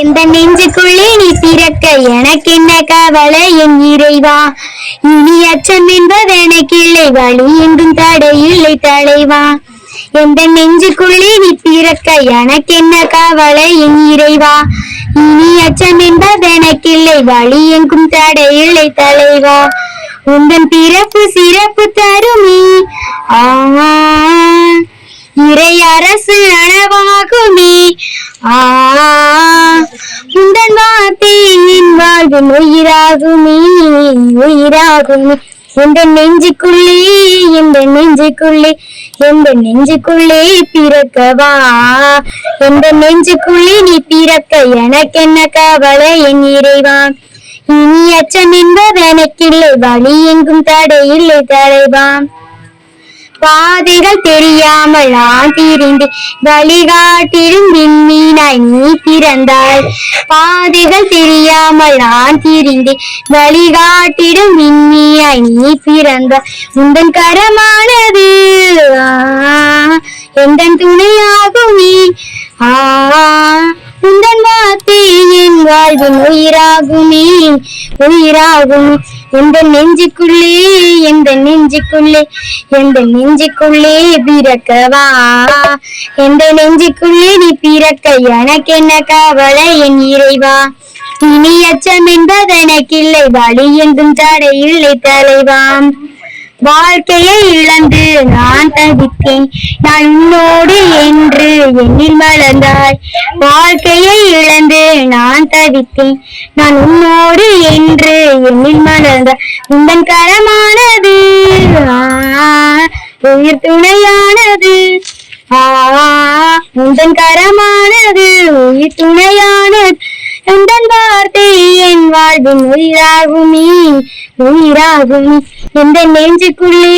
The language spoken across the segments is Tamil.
எந்த நெஞ்சுக்குள்ளே நீ பிறக்க எனக்கு என்ன கவலை என் இறைவா. இனி அச்சம் என்பது எனக்கு இல்லை, வழி என்றும் தடையில்லை தலைவா. எந்த நெஞ்சுக்குள்ளே நீ பிறக்க எனக்கு என்ன கவலை என் இறைவா. இனி அச்சம் என்பது எனக்கு இல்லை, வழி எங்கும் தடையில்லை தலைவா. உந்தன் பிறப்பு சிறப்பு தருமே இறை அரசு நனவாகுமே. உந்தன் வார்த்தை என் வாழ்வின் உயிராகுமே உயிராகுமே. எந்த நெஞ்சுக்குள்ளே எந்த நெஞ்சுக்குள்ளே எந்த நெஞ்சுக்குள்ளே பிறக்கவா. எந்த நெஞ்சுக்குள்ளே நீ பிறக்க எனக்கு என்ன கவலை என் இறைவா. இனி அச்சம் என்பது எனக்கில்லை, வழி எங்கும் தடையில்லை தலைவா. பாதைகள் தெரியாமல் நான் திரிந்து வழிகாட்டிடும் விண்மீனாய் நீ பிறந்தாய். பாதைகள் தெரியாமல் நான் திரிந்து வழிகாட்டிடும் விண்மீனாய் நீ பிறந்தாய். உந்தன் கரமானது எந்தன் துணையாகுமே. உந்தன் வார்த்தை என் வாழ்வின் உயிராகுமே உயிராகுமே. எந்த நெஞ்சுக்குள்ளே எந்த நெஞ்சுக்குள்ளே எந்த நெஞ்சுக்குள்ளே பிறக்கவா. எந்த நெஞ்சுக்குள்ளே நீ பிறக்க எனக்கு என்ன கவலை என் இறைவா. இனி அச்சம் என்பது எனக்கில்லை, வழி என்றும் தடையில்லை தலைவா. வாழ்க்கையை இழந்து நான் தவித்தேன், நான் உன்னோடு என்று எண்ணில் மலர்ந்தாய். வாழ்க்கையை இழந்து நான் தவித்தேன், நான் உன்னோடு என்று எண்ணில் மலர்ந்தாய். உந்தன் கரமானது உயிர் துணையானது. உந்தன் கரமானது உயிர் துணையானது. உந்தன் வார்த்தை என் வாழ்வின் உயிராகுமே உயிராகுமே. எந்த நெஞ்சுக்குள்ளே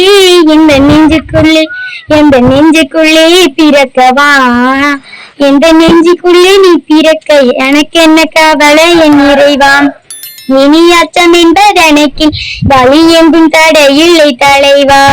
எந்த நெஞ்சுக்குள்ளே எந்த நெஞ்சுக்குள்ளே பிறக்கவா. எந்த நெஞ்சுக்குள்ளே நீ பிறக்க எனக்கு என்ன கவலை என் இறைவா. இனி அச்சம் என்பது எனக்கு வழி எங்கும் தடையில்லை தலைவா.